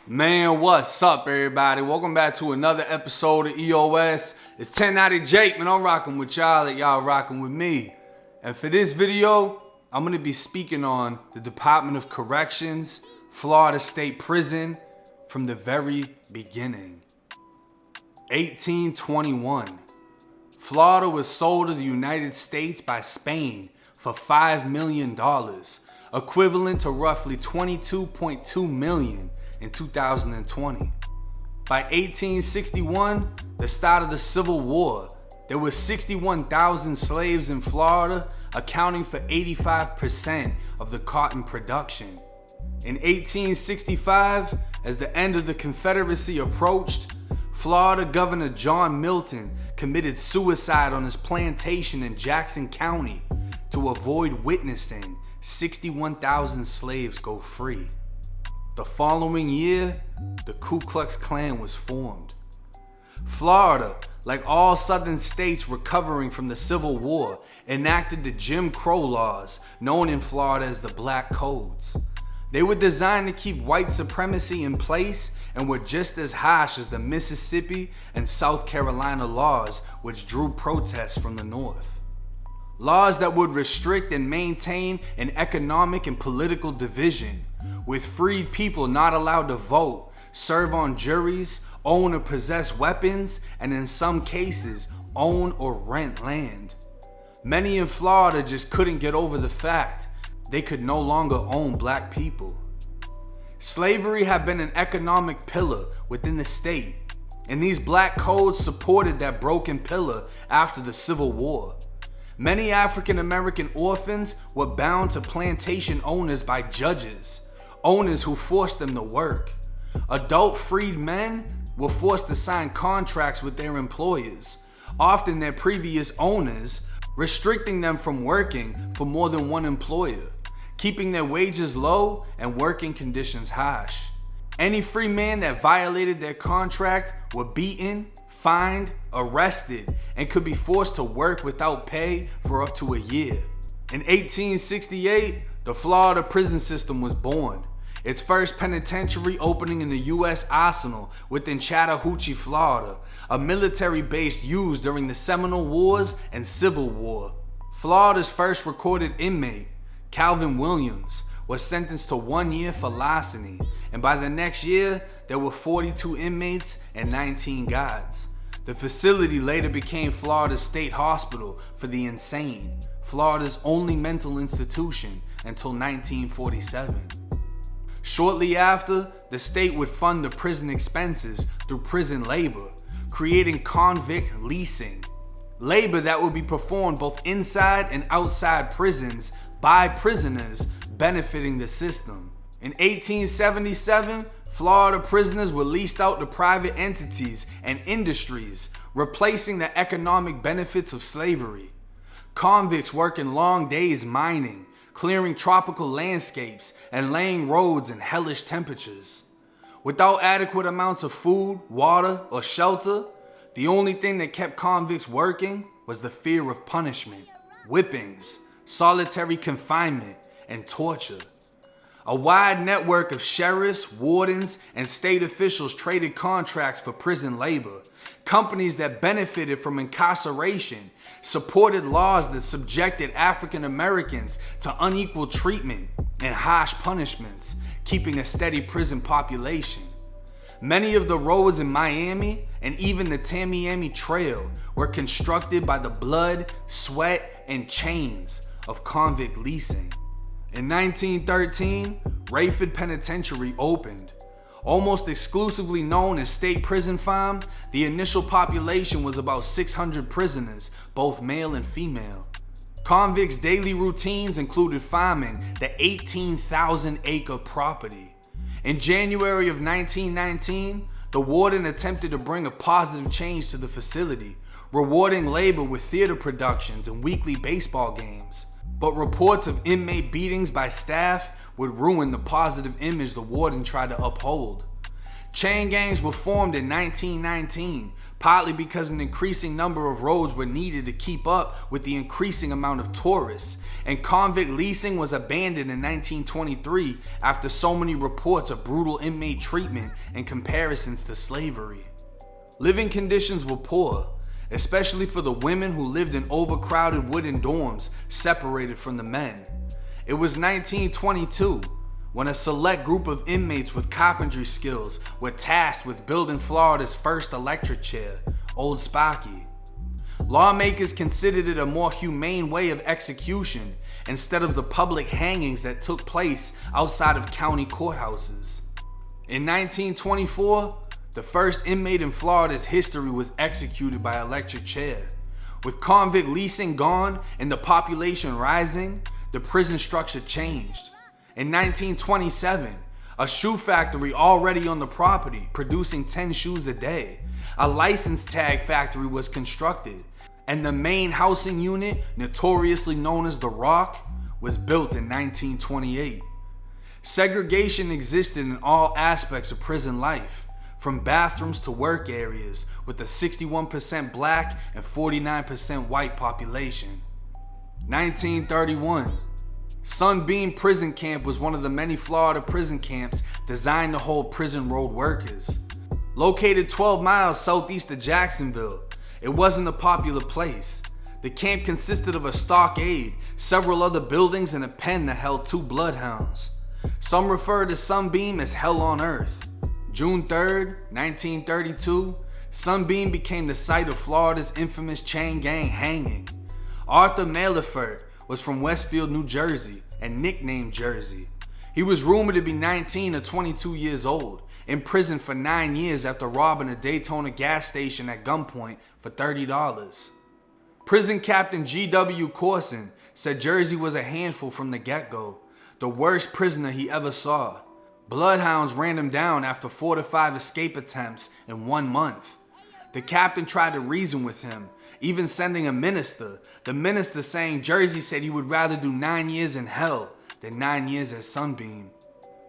Man, what's up, everybody? Welcome back to another episode of EOS. It's 1090 Jake, man. I'm rocking with y'all, and y'all rocking with me. And for this video, I'm going to be speaking on the Department of Corrections, Florida State Prison, from the very beginning. 1821. Florida was sold to the United States by Spain for $5 million, equivalent to roughly $22.2 million in 2020. By 1861, the start of the Civil War, there were 61,000 slaves in Florida, accounting for 85% of the cotton production. In 1865, as the end of the Confederacy approached, Florida Governor John Milton committed suicide on his plantation in Jackson County to avoid witnessing 61,000 slaves go free. The following year, the Ku Klux Klan was formed. Florida, like all southern states recovering from the Civil War, enacted the Jim Crow laws, known in Florida as the Black Codes. They were designed to keep white supremacy in place and were just as harsh as the Mississippi and South Carolina laws, which drew protests from the North. Laws that would restrict and maintain an economic and political division, with freed people not allowed to vote, serve on juries, own or possess weapons, and in some cases, own or rent land. Many in Florida just couldn't get over the fact they could no longer own black people. Slavery had been an economic pillar within the state, and these black codes supported that broken pillar after the Civil War. Many African American orphans were bound to plantation owners by judges, owners who forced them to work. Adult freed men were forced to sign contracts with their employers, often their previous owners, restricting them from working for more than one employer, keeping their wages low and working conditions harsh. Any free man that violated their contract were beaten, fined, arrested, and could be forced to work without pay for up to a year. In 1868, the Florida prison system was born. Its first penitentiary opening in the U.S. Arsenal within Chattahoochee, Florida, a military base used during the Seminole Wars and Civil War. Florida's first recorded inmate, Calvin Williams, was sentenced to 1 year for larceny, and by the next year, there were 42 inmates and 19 guards. The facility later became Florida State Hospital for the Insane, Florida's only mental institution until 1947. Shortly after, the state would fund the prison expenses through prison labor, creating convict leasing. Labor that would be performed both inside and outside prisons by prisoners, benefiting the system. In 1877, Florida prisoners were leased out to private entities and industries, replacing the economic benefits of slavery. Convicts working long days mining, clearing tropical landscapes, and laying roads in hellish temperatures. Without adequate amounts of food, water, or shelter, the only thing that kept convicts working was the fear of punishment, whippings, solitary confinement, and torture. A wide network of sheriffs, wardens, and state officials traded contracts for prison labor. Companies that benefited from incarceration supported laws that subjected African Americans to unequal treatment and harsh punishments, keeping a steady prison population. Many of the roads in Miami and even the Tamiami Trail were constructed by the blood, sweat, and chains of convict leasing. In 1913, Rayford Penitentiary opened. Almost exclusively known as State Prison Farm, the initial population was about 600 prisoners, both male and female. Convicts' daily routines included farming the 18,000-acre property. In January of 1919, the warden attempted to bring a positive change to the facility, rewarding labor with theater productions and weekly baseball games. But reports of inmate beatings by staff would ruin the positive image the warden tried to uphold. Chain gangs were formed in 1919, partly because an increasing number of roads were needed to keep up with the increasing amount of tourists, and convict leasing was abandoned in 1923 after so many reports of brutal inmate treatment and comparisons to slavery. Living conditions were poor, especially for the women who lived in overcrowded wooden dorms separated from the men. It was 1922 when a select group of inmates with carpentry skills were tasked with building Florida's first electric chair, Old Sparky. Lawmakers considered it a more humane way of execution instead of the public hangings that took place outside of county courthouses. In 1924, the first inmate in Florida's history was executed by electric chair. With convict leasing gone and the population rising, the prison structure changed. In 1927, a shoe factory already on the property, producing 10 shoes a day, a license tag factory was constructed, and the main housing unit, notoriously known as the Rock, was built in 1928. Segregation existed in all aspects of prison life, from bathrooms to work areas, with a 61% black and 49% white population. 1931. Sunbeam Prison Camp was one of the many Florida prison camps designed to hold prison road workers. Located 12 miles southeast of Jacksonville, it wasn't a popular place. The camp consisted of a stockade, several other buildings, and a pen that held 2 bloodhounds. Some refer to Sunbeam as Hell on Earth. June 3rd, 1932, Sunbeam became the site of Florida's infamous chain gang hanging. Arthur Malefert was from Westfield, New Jersey, and nicknamed Jersey. He was rumored to be 19 or 22 years old, in prison for 9 years after robbing a Daytona gas station at gunpoint for $30. Prison Captain G.W. Corson said Jersey was a handful from the get-go, the worst prisoner he ever saw. Bloodhounds ran him down after 4 to 5 escape attempts in 1 month. The captain tried to reason with him, even sending a minister. The minister saying Jersey said he would rather do 9 years in hell than 9 years at Sunbeam.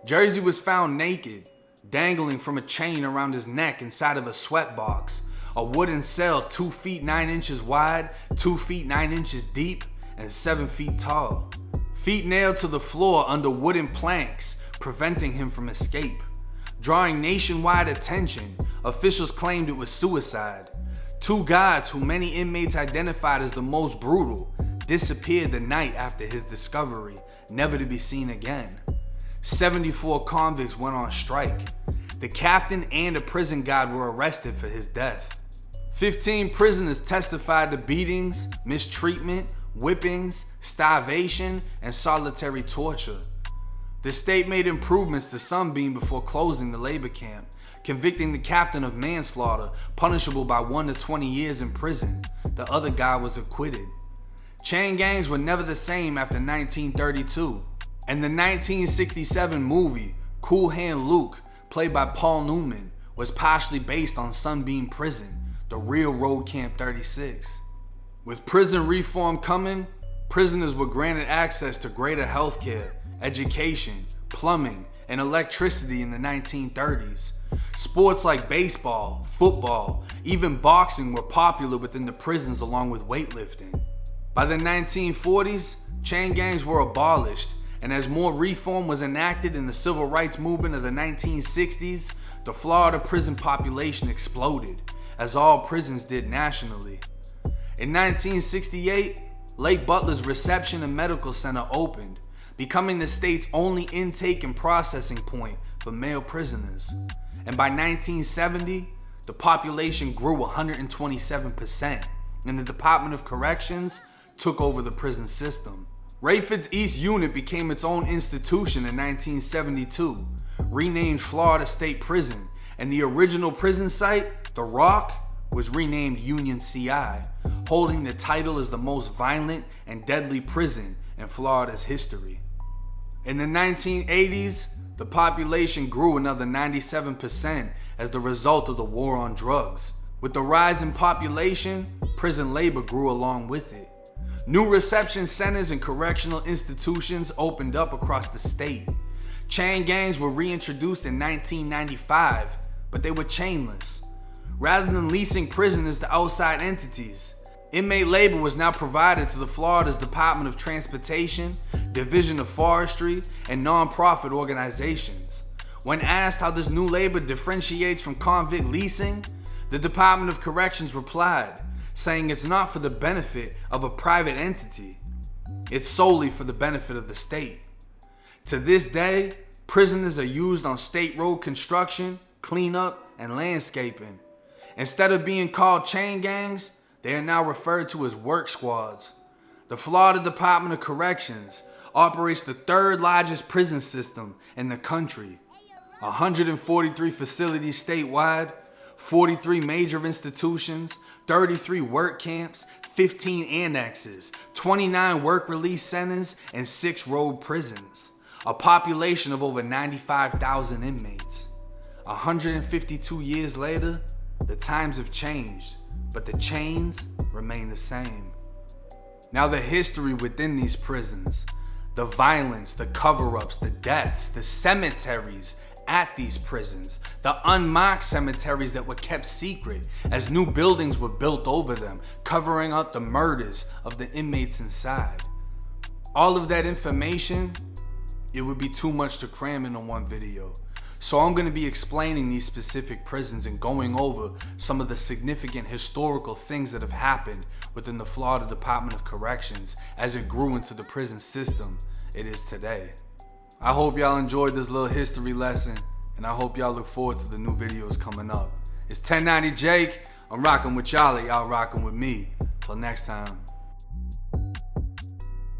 Jersey was found naked, dangling from a chain around his neck inside of a sweatbox, a wooden cell 2 feet 9 inches wide, 2 feet 9 inches deep, and 7 feet tall. Feet nailed to the floor under wooden planks, preventing him from escape. Drawing nationwide attention, officials claimed it was suicide. 2 guards, who many inmates identified as the most brutal, disappeared the night after his discovery, never to be seen again. 74 convicts went on strike. The captain and a prison guard were arrested for his death. 15 prisoners testified to beatings, mistreatment, whippings, starvation, and solitary torture. The state made improvements to Sunbeam before closing the labor camp, convicting the captain of manslaughter, punishable by 1 to 20 years in prison. The other guy was acquitted. Chain gangs were never the same after 1932, and the 1967 movie Cool Hand Luke, played by Paul Newman, was partially based on Sunbeam Prison, the real Road Camp 36. With prison reform coming, prisoners were granted access to greater health care, education, plumbing, and electricity in the 1930s. Sports like baseball, football, even boxing were popular within the prisons along with weightlifting. By the 1940s, chain gangs were abolished, and as more reform was enacted in the civil rights movement of the 1960s, the Florida prison population exploded, as all prisons did nationally. In 1968, Lake Butler's Reception and Medical Center opened, becoming the state's only intake and processing point for male prisoners. And by 1970, the population grew 127%, and the Department of Corrections took over the prison system. Rayford's East Unit became its own institution in 1972, renamed Florida State Prison, and the original prison site, The Rock, was renamed Union CI, holding the title as the most violent and deadly prison in Florida's history. In the 1980s, the population grew another 97% as the result of the war on drugs. With the rise in population, prison labor grew along with it. New reception centers and correctional institutions opened up across the state. Chain gangs were reintroduced in 1995, but they were chainless. Rather than leasing prisoners to outside entities, inmate labor was now provided to the Florida's Department of Transportation, Division of Forestry, and non-profit organizations. When asked how this new labor differentiates from convict leasing, the Department of Corrections replied, saying it's not for the benefit of a private entity. It's solely for the benefit of the state. To this day, prisoners are used on state road construction, cleanup, and landscaping. Instead of being called chain gangs, they are now referred to as work squads. The Florida Department of Corrections operates the third largest prison system in the country. 143 facilities statewide, 43 major institutions, 33 work camps, 15 annexes, 29 work release centers, and 6 road prisons. A population of over 95,000 inmates. 152 years later, the times have changed, but the chains remain the same. Now the history within these prisons, the violence, the cover-ups, the deaths, the cemeteries at these prisons, the unmarked cemeteries that were kept secret as new buildings were built over them, covering up the murders of the inmates inside. All of that information, it would be too much to cram into one video. So I'm going to be explaining these specific prisons and going over some of the significant historical things that have happened within the Florida Department of Corrections as it grew into the prison system it is today. I hope y'all enjoyed this little history lesson, and I hope y'all look forward to the new videos coming up. It's 1090 Jake. I'm rocking with y'all, y'all rocking with me. Till next time.